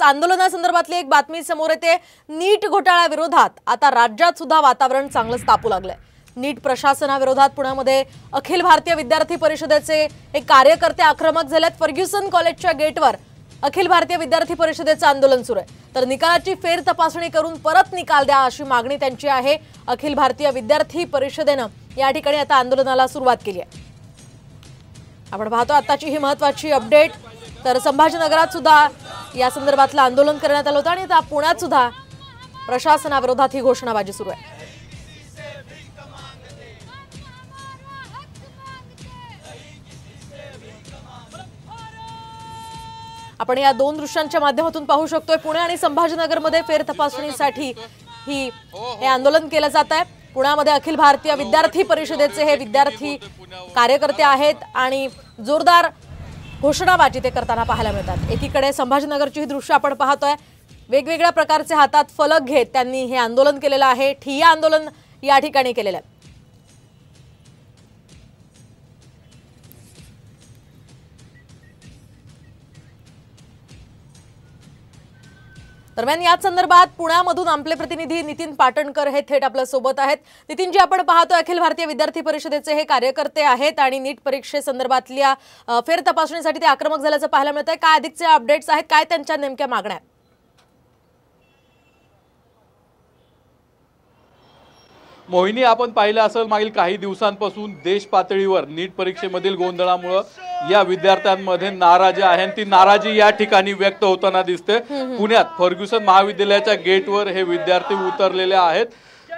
आंदोलनासंदर्भातली एक बातमी समोर येते। नीट घोटाळ्याविरोधात आता राज्यात सुद्धा वातावरण चांगलंच तापू लागलंय। नीट प्रशासनाविरोधात पुण्यामध्ये अखिल भारतीय विद्यार्थी परिषदेचे एक कार्यकर्ते आक्रमक झालेत। फर्ग्युसन कॉलेजच्या गेटवर अखिल भारतीय विद्यार्थी परिषदेचं आंदोलन सुरू आहे। तर निकालाची फेर तपासणी करून परत निकाल द्या अशी मागणी त्यांची आहे। अखिल भारतीय विद्यार्थी परिषदेनं या ठिकाणी आता आंदोलनाला सुरुवात केली आहे। आपण पाहतो आताची ही महत्त्वाची अपडेट। तर संभाजीनगरात सुद्धा या संदर्भातलं आंदोलन करण्यात आलं होतं आणि आता पुण्यात सुद्धा प्रशासनाविरोधात ही घोषणाबाजी सुरू आहे। आपण या दोन दृश्यांच्या माध्यमातून पाहू शकतोय पुणे आणि संभाजीनगरमध्ये फेर तपासणीसाठी हे आंदोलन केलं जात आहे। पुण्यामध्ये अखिल भारतीय विद्यार्थी परिषदेचे हे विद्यार्थी कार्यकर्ते आहेत आणि जोरदार घोषणाबाजी ते करताना पाहायला मिळतात। एकीकडे संभाजीनगरची ही दृश्य आपण पाहतोय। वेगवेगळ्या प्रकारचे हातात फलक घेत त्यांनी हे आंदोलन केलेलं आहे। ठिय्या आंदोलन या ठिकाणी केलेलं आहे। दरम्यान याच संदर्भात पुण्यामधून आपले प्रतिनिधी नितीन पाटणकर हे थेट आपल्या सोबत आहेत। नितीनजी, आपण पाहतो अखिल भारतीय विद्यार्थी परिषदेचे हे कार्यकर्ते आहेत आणि नीट परीक्षेसंदर्भातल्या फेर तपासणीसाठी ते आक्रमक झाल्याचं पाहायला मिळतंय। काय अधिकचे अपडेट्स आहेत, काय त्यांच्या नेमक्या मागण्या आहेत? मोहिनी, आपण पाहिलं असेल मागील काही दिवसांपासून देश पातळीवर नीट परीक्षेमधील गोंधळामुळे या विद्यार्थ्यांमध्ये नाराजी आहे आणि ती नाराजी या ठिकाणी व्यक्त होताना दिसते। पुण्यात फर्ग्युसन महाविद्यालयाच्या गेटवर हे विद्यार्थी उतरलेले आहेत।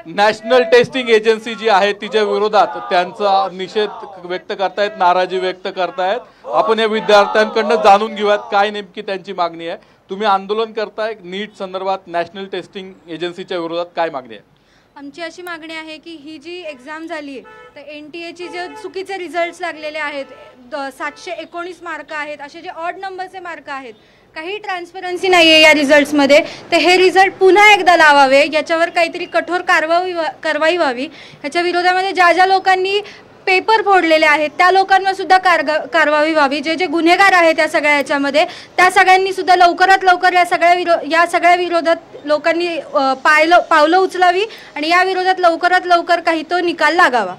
नॅशनल टेस्टिंग एजन्सी जी आहे तिच्या विरोधात त्यांचा निषेध व्यक्त करतायत, नाराजी व्यक्त करतायत। आपण या विद्यार्थ्यांकडून जाणून घेऊयात काय नेमकी त्यांची मागणी आहे। तुम्ही आंदोलन करताय नीट संदर्भात नॅशनल टेस्टिंग एजन्सीच्या विरोधात, काय मागणी आहे? आमची अशी मागणी आहे की ही जी एक्झाम झाली आहे तर NTA जे चुकीचे रिझल्ट्स लागलेले आहेत, 719 मार्क आहेत, असे जे ऑड नंबरचे मार्क आहेत, काही ट्रान्सपरन्सी नाही आहे या रिझल्ट्समध्ये। तर हे रिझल्ट पुन्हा एकदा लावावे, याच्यावर काहीतरी कठोर कारवाई व्हावी। ह्याच्या विरोधामध्ये ज्या लोकांनी पेपर फोडलेले आहेत त्या लोकांवर सुद्धा कारवाई व्हावी। जे गुन्हेगार आहेत या सगळ्या याच्यामध्ये त्या सगळ्यांनी सुद्धा लवकरात लवकर या सगळ्या विरोधात लोकांनी पावलं उचलावी आणि या विरोधात लवकरात लवकर काही तो निकाल लागावा।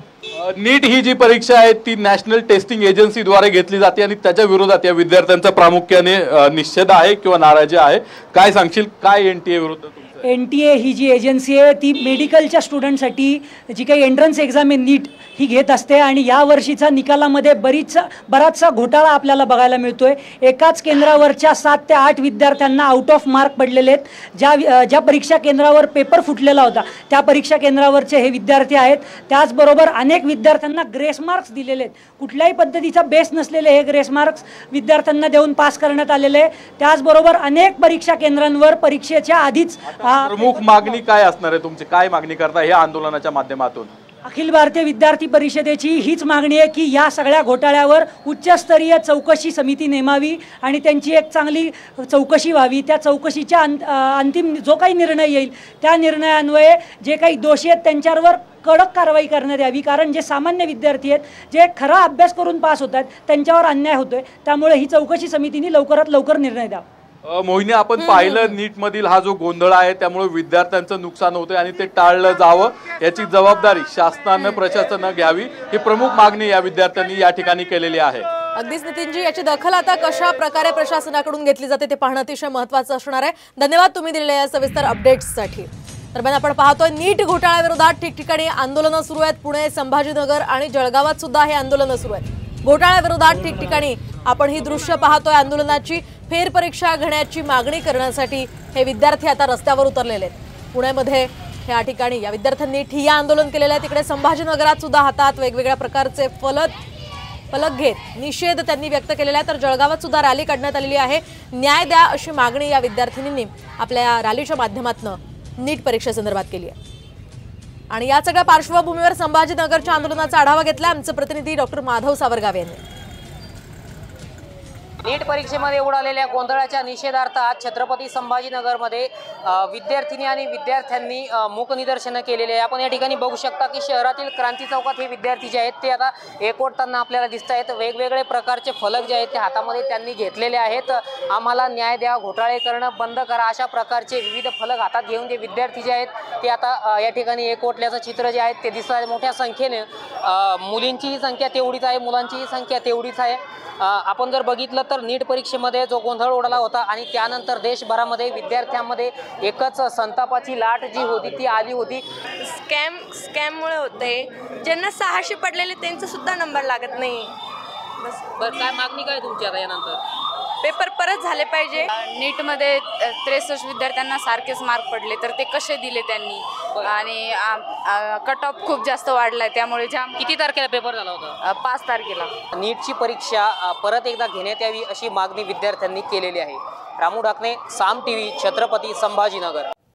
नीट ही जी परीक्षा आहे ती नॅशनल टेस्टिंग एजन्सी द्वारे घेतली जाते आणि त्याच्या विरोधात या विद्यार्थ्यांचा प्रामुख्याने निषेध आहे किंवा नाराजी आहे। काय सांगशील, काय NTA विरुद्ध? NTA ही जी एजन्सी आहे ती मेडिकलच्या स्टुडंटसाठी जी काही एंट्रन्स एक्झाम आहे नीट ही घेत असते आणि या वर्षीचा निकालामध्ये बराचसा घोटाळा आपल्याला बघायला मिळतोय। एकाच केंद्रावरच्या 7 ते 8 विद्यार्थ्यांना आउट ऑफ मार्क पडलेले आहेत। ज्या परीक्षा केंद्रावर पेपर फुटलेला होता त्या परीक्षा केंद्रावरचे हे विद्यार्थी आहेत। त्याचबरोबर अनेक विद्यार्थ्यांना ग्रेस मार्क्स दिलेले आहेत। कुठल्याही पद्धतीचा बेस नसलेले हे ग्रेस मार्क्स विद्यार्थ्यांना देऊन पास करण्यात आलेले आहे। त्याचबरोबर अनेक परीक्षा केंद्रांवर परीक्षेच्या आधीच प्रमुख मागणी काय असणार आहे तुमची? काय मागणी करता या आंदोलनाच्या माध्यमातून? अखिल भारतीय विद्यार्थी परिषदेची हीच मागणी आहे की या सगळ्या घोटाळ्यावर उच्चस्तरीय चौकशी समिती नेमावी आणि त्यांची एक चांगली चौकशी व्हावी। त्या चौकशीच्या अंतिम जो काही निर्णय येईल त्या निर्णयान्वये जे काही दोषी आहेत त्यांच्यावर कडक कारवाई करण्यात यावी। कारण जे सामान्य विद्यार्थी आहेत जे खरा अभ्यास करून पास होत आहेत त्यांच्यावर अन्याय होतोय। त्यामुळे ही चौकशी समितीने लवकरात लवकर निर्णय द्यावा। मोहिनी, आपण पाहिलं नीट मधील हा जो गोंधळ आहे त्यामुळे विद्यार्थ्यांचं नुकसान होतंय आणि ते टाळलं जावं याची जबाबदारी शासनानं प्रशासनानं घ्यावी, ही प्रमुख मागणी या विद्यार्थ्यांनी या ठिकाणी केलेली आहे। अगदीच नितीनजी, याची दखल आता कशा प्रकारे प्रशासनाकडून घेतली जाते ते पाहणं अतिशय महत्त्वाचं असणार आहे। धन्यवाद तुम्ही दिलेल्या या सविस्तर अपडेट्ससाठी। दरम्यान आपण पाहतोय नीट घोटाळ्याविरोधात ठिकठिकाणी आंदोलनं सुरू आहेत। पुणे, संभाजीनगर आणि जळगावात सुद्धा हे आंदोलनं सुरू आहेत। घोटाळ्याविरोधात ठिकठिकाणी आपण ही दृश्य पाहतोय। आंदोलनाची फेरपरीक्षा घेण्याची मागणी करण्यासाठी हे विद्यार्थी आता रस्त्यावर उतरलेले आहेत। पुण्यामध्ये या ठिकाणी या विद्यार्थ्यांनी ठिय्या आंदोलन केलेलं आहे। तिकडे संभाजीनगरात सुद्धा हातात वेगवेगळ्या प्रकारचे फलक घेत निषेध त्यांनी व्यक्त केलेला आहे। तर जळगावात सुद्धा रॅली काढण्यात आलेली आहे। न्याय द्या अशी मागणी या विद्यार्थिनींनी आपल्या रॅलीच्या माध्यमातून नीट परीक्षेसंदर्भात केली आहे। आणि या सगळ्या पार्श्वभूमीवर संभाजीनगरच्या आंदोलनाचा आढावा घेतला आमचे प्रतिनिधी डॉक्टर माधव सावरगाव यांनी। नीट परीक्षेमध्ये उडालेल्या गोंधळाच्या निषेधार्थ आज छत्रपती संभाजीनगरमध्ये विद्यार्थिनी आणि विद्यार्थ्यांनी मूक निदर्शनं केलेली आहे। आपण या ठिकाणी बघू शकता की शहरातील क्रांती चौकात हे विद्यार्थी जे आहेत ते आता एकवटताना आपल्याला दिसत आहेत। वेगवेगळे प्रकारचे फलक जे आहेत ते हातामध्ये त्यांनी घेतलेले आहेत। आम्हाला न्याय द्या, घोटाळे करणं बंद करा, अशा प्रकारचे विविध फलक हातात घेऊन जे विद्यार्थी जे आहेत ते आता या ठिकाणी एकवटल्याचं चित्र जे आहे ते दिसत आहे। मोठ्या संख्येने मुलींचीही संख्या तेवढीच आहे, मुलांचीही संख्या तेवढीच आहे। आपण जर बघितलं तर नीट परीक्षेमध्ये जो गोंधळ उडाला होता आणि त्यानंतर देशभरामध्ये विद्यार्थ्यांमध्ये एकच संतापाची लाट जी होती ती आली होती। स्कॅममुळे होते, ज्यांना 600 पडलेले त्यांचा सुद्धा नंबर लागत नाही। बस बरं, काय मागणी काय तुमची आता यानंतर? पेपर परत झाले पाहिजे। नीटमध्ये 63 विद्यार्थ्यांना सारखेच मार्क पडले, तर ते कसे दिले त्यांनी? आणि कट ऑफ खूप जास्त वाढलाय, त्यामुळे किती तारखेला पेपर झाला होता? 5 तारखेला नीटची परीक्षा परत एकदा घेण्यात यावी अशी मागणी विद्यार्थ्यांनी केलेली आहे। रामू डाकणे, साम टीव्ही, छत्रपती संभाजीनगर।